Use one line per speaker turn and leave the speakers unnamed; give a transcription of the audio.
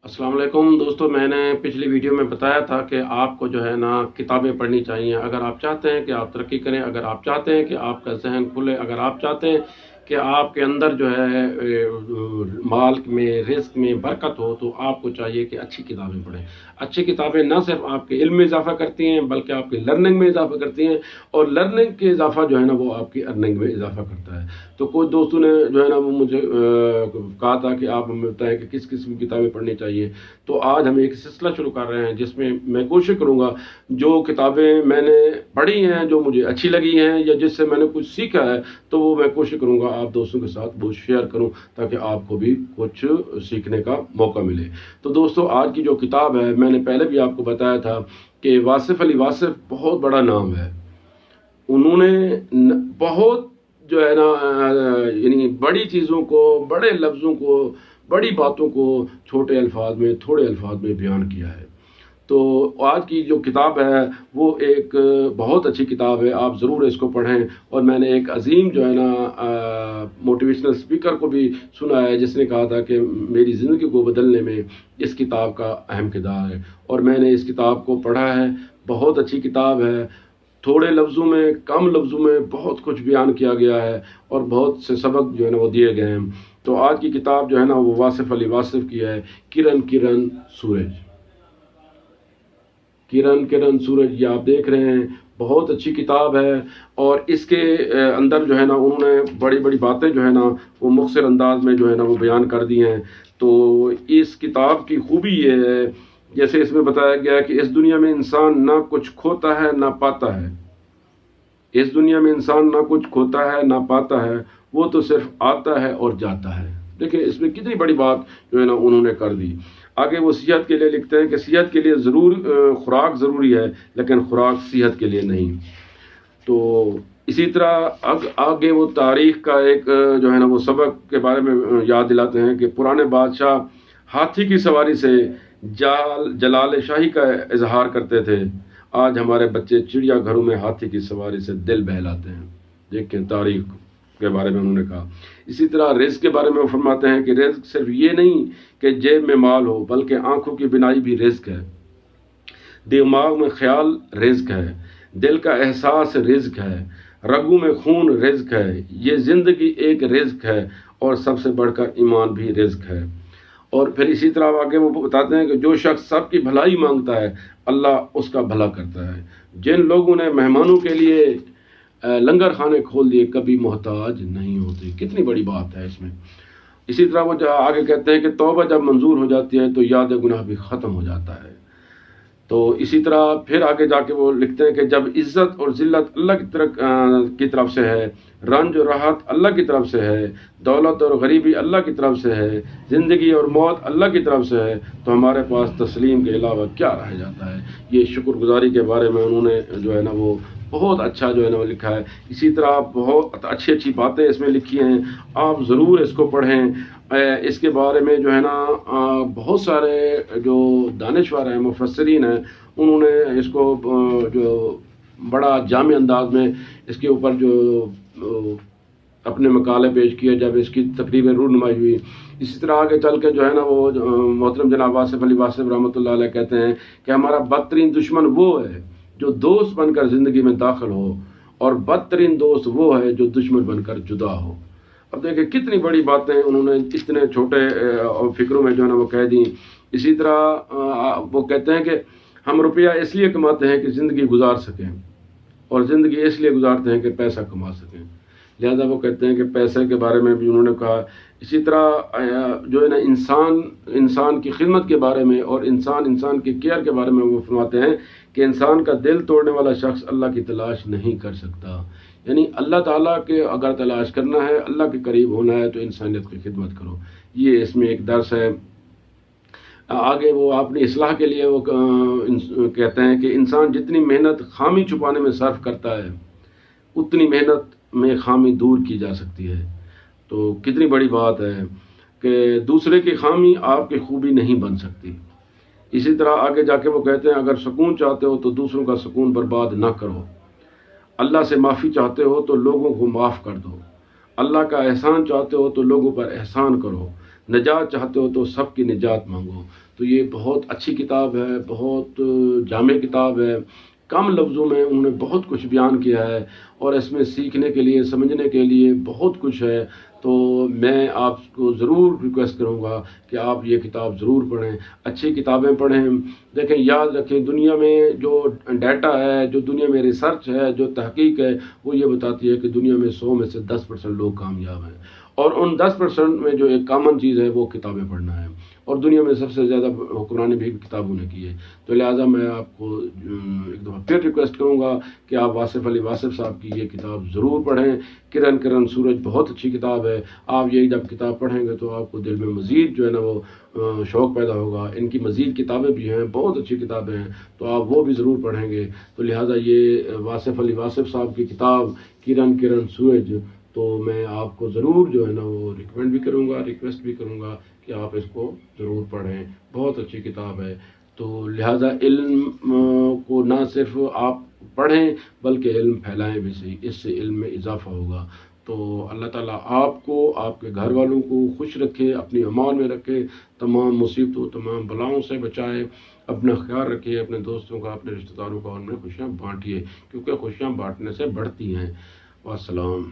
अस्सलाम वालेकुम दोस्तों, मैंने पिछली वीडियो में बताया था कि आपको जो है ना किताबें पढ़नी चाहिए। अगर आप चाहते हैं कि आप तरक्की करें, अगर आप चाहते हैं कि आपका ज़हन खुले, अगर आप चाहते हैं कि आपके अंदर जो है माल में, रिज़्क में बरकत हो, तो आपको चाहिए कि अच्छी किताबें पढ़ें। अच्छी किताबें ना सिर्फ आपके इल्म में इजाफ़ा करती हैं बल्कि आपकी लर्निंग में इजाफ़ा करती हैं, और लर्निंग के इजाफ़ा जो है ना वो आपकी अर्निंग में इजाफ़ा करता है। तो कुछ दोस्तों ने जो है ना वो मुझे कहा था कि आप हमें बताएं कि किस किस्म की किताबें पढ़नी चाहिए। तो आज हम एक सिलसिला शुरू कर रहे हैं जिसमें मैं कोशिश करूंगा जो किताबें मैंने पढ़ी हैं, जो मुझे अच्छी लगी हैं या जिससे मैंने कुछ सीखा है, तो वो मैं कोशिश करूंगा आप दोस्तों के साथ वो शेयर करूं ताकि आपको भी कुछ सीखने का मौका मिले। तो दोस्तों, आज की जो किताब है, मैंने पहले भी आपको बताया था कि वासिफ अली वासिफ बहुत बड़ा नाम है। उन्होंने बहुत जो है ना यानी बड़ी चीज़ों को, बड़े लफ्ज़ों को, बड़ी बातों को छोटे अल्फाज में, थोड़े अल्फाज में बयान किया है। तो आज की जो किताब है वो एक बहुत अच्छी किताब है, आप ज़रूर इसको पढ़ें। और मैंने एक अजीम जो है ना मोटिवेशनल स्पीकर को भी सुना है जिसने कहा था कि मेरी ज़िंदगी को बदलने में इस किताब का अहम किरदार है, और मैंने इस किताब को पढ़ा है। बहुत अच्छी किताब है, थोड़े लफ्ज़ों में, कम लफ्ज़ों में बहुत कुछ बयान किया गया है और बहुत से सबक जो है ना वो दिए गए हैं। तो आज की किताब जो है ना वो वासिफ अली वासिफ की है, किरण किरण सूरज। किरण किरण सूरज, ये आप देख रहे हैं, बहुत अच्छी किताब है। और इसके अंदर जो है ना उन्होंने बड़ी बड़ी बातें जो है ना वो मुख्तसर अंदाज में जो है ना वो बयान कर दी हैं। तो इस किताब की खूबी ये है, जैसे इसमें बताया गया है कि इस दुनिया में इंसान ना कुछ खोता है ना पाता है। इस दुनिया में इंसान ना कुछ खोता है ना पाता है, वो तो सिर्फ आता है और जाता है। देखिए इसमें कितनी बड़ी बात जो है ना उन्होंने कर दी। आगे वो सेहत के लिए लिखते हैं कि सेहत के लिए ज़रूर खुराक ज़रूरी है, लेकिन खुराक सेहत के लिए नहीं। तो इसी तरह आगे वो तारीख़ का एक जो है ना वो सबक के बारे में याद दिलाते हैं कि पुराने बादशाह हाथी की सवारी से जलाल शाही का इजहार करते थे। आज हमारे बच्चे चिड़िया घरों में हाथी की सवारी से दिल बहलाते हैं। देखें तारीख़ के बारे में उन्होंने कहा। इसी तरह रिज़्क के बारे में वो फरमाते हैं कि रिज़्क सिर्फ ये नहीं कि जेब में माल हो, बल्कि आंखों की बिनाई भी रिज़्क है, दिमाग में ख्याल रिज़्क है, दिल का एहसास रिज़्क है, रगों में खून रिज़्क है, ये ज़िंदगी एक रिज़्क है, और सबसे बढ़कर ईमान भी रिज़्क है। और फिर इसी तरह आगे वो बताते हैं कि जो शख्स सबकी भलाई मांगता है, अल्लाह उसका भला करता है। जिन लोगों ने मेहमानों के लिए लंगर खाने खोल दिए, कभी मोहताज नहीं होते। कितनी बड़ी बात है इसमें। इसी तरह वो आगे कहते हैं कि तौबा जब मंजूर हो जाती है तो याद गुनाह भी ख़त्म हो जाता है। तो इसी तरह फिर आगे जाके वो लिखते हैं कि जब इज़्ज़त और ज़िल्लत अल्लाह की तरफ से है, रंज और राहत अल्लाह की तरफ से है, दौलत और गरीबी अल्लाह की तरफ से है, ज़िंदगी और मौत अल्लाह की तरफ से है, तो हमारे पास तस्लीम के अलावा क्या रह जाता है। ये शुक्रगुजारी के बारे में उन्होंने जो है ना वो बहुत अच्छा जो है ना वो लिखा है। इसी तरह बहुत अच्छी अच्छी बातें इसमें लिखी हैं, आप ज़रूर इसको पढ़ें। इसके बारे में जो है ना बहुत सारे जो दानिशवर हैं, मुफस्सिरीन हैं, उन्होंने इसको जो बड़ा जामे अंदाज में इसके ऊपर जो अपने मकाले पेश किए जब इसकी तकरीबन रूनुमाई हुई। इसी तरह आगे चल के जो है ना वो मोहतरम जनाब वासिफ अली वासिफ रहमतुल्लाह अलैह कहते हैं कि हमारा बदतरीन दुश्मन वो है जो दोस्त बनकर ज़िंदगी में दाखिल हो, और बदतरीन दोस्त वो है जो दुश्मन बनकर जुदा हो। अब देखिए कितनी बड़ी बातें उन्होंने इतने छोटे फिक्रों में जो है ना वो कह दी। इसी तरह वो कहते हैं कि हम रुपया इसलिए कमाते हैं कि ज़िंदगी गुजार सकें, और ज़िंदगी इसलिए गुजारते हैं कि पैसा कमा सकें। लिहाजा वो कहते हैं कि पैसे के बारे में भी उन्होंने कहा। इसी तरह जो है ना इंसान की खिदमत के बारे में और इंसान की केयर के बारे में वो फरमाते हैं कि इंसान का दिल तोड़ने वाला शख्स अल्लाह की तलाश नहीं कर सकता। यानी अल्लाह ताला के अगर तलाश करना है, अल्लाह के करीब होना है, तो इंसानियत की खिदमत करो। ये इसमें एक दर्स है। आगे वो अपनी इस्लाह के लिए वो कहते हैं कि इंसान जितनी मेहनत खामी छुपाने में सर्फ करता है, उतनी मेहनत में खामी दूर की जा सकती है। तो कितनी बड़ी बात है कि दूसरे की खामी आपकी खूबी नहीं बन सकती। इसी तरह आगे जाके वो कहते हैं अगर सुकून चाहते हो तो दूसरों का सुकून बर्बाद ना करो, अल्लाह से माफ़ी चाहते हो तो लोगों को माफ़ कर दो, अल्लाह का एहसान चाहते हो तो लोगों पर एहसान करो, نجات چاہتے ہو تو سب کی نجات مانگو. تو یہ بہت اچھی کتاب ہے، بہت جامع کتاب ہے. کم لفظوں میں انہوں نے بہت کچھ بیان کیا ہے، اور اس میں سیکھنے کے لیے، سمجھنے کے لیے بہت کچھ ہے. تو میں آپ کو ضرور ریکویسٹ کروں گا کہ آپ یہ کتاب ضرور پڑھیں، اچھی کتابیں پڑھیں. دیکھیں، یاد رکھیں، دنیا میں جو ڈیٹا ہے، جو دنیا میں ریسرچ ہے، جو تحقیق ہے، وہ یہ بتاتی ہے کہ دنیا میں 100 میں سے 10% لوگ کامیاب ہیں، اور ان 10% میں جو ایک کامن چیز ہے وہ کتابیں پڑھنا ہے. اور دنیا میں سب سے زیادہ حکمرانی بھی کتابوں نے کی ہے. تو لہٰذا میں آپ کو ایک دفعہ پھر ریکویسٹ کروں گا کہ آپ واصف علی واصف صاحب کی یہ کتاب ضرور پڑھیں. کرن کرن سورج بہت اچھی کتاب ہے. آپ یہ جب کتاب پڑھیں گے تو آپ کو دل میں مزید جو ہے نا وہ شوق پیدا ہوگا. ان کی مزید کتابیں بھی ہیں، بہت اچھی کتابیں ہیں، تو آپ وہ بھی ضرور پڑھیں گے. تو لہٰذا یہ واصف علی واصف صاحب کی کتاب کرن کرن سورج، تو میں آپ کو ضرور جو ہے نا وہ ریکمینڈ بھی کروں گا، ریکویسٹ بھی کروں گا کہ آپ اس کو ضرور پڑھیں. بہت اچھی کتاب ہے. تو لہٰذا علم کو نہ صرف آپ پڑھیں بلکہ علم پھیلائیں بھی صحیح، اس سے علم میں اضافہ ہوگا. تو اللہ تعالیٰ آپ کو، آپ کے گھر والوں کو خوش رکھے، اپنی امان میں رکھے، تمام مصیبتوں، تمام بلاؤں سے بچائے. اپنا خیال رکھیے، اپنے دوستوں کا، اپنے رشتہ داروں کا، ان میں خوشیاں بانٹیے، کیونکہ خوشیاں بانٹنے سے بڑھتی ہیں. والسلام.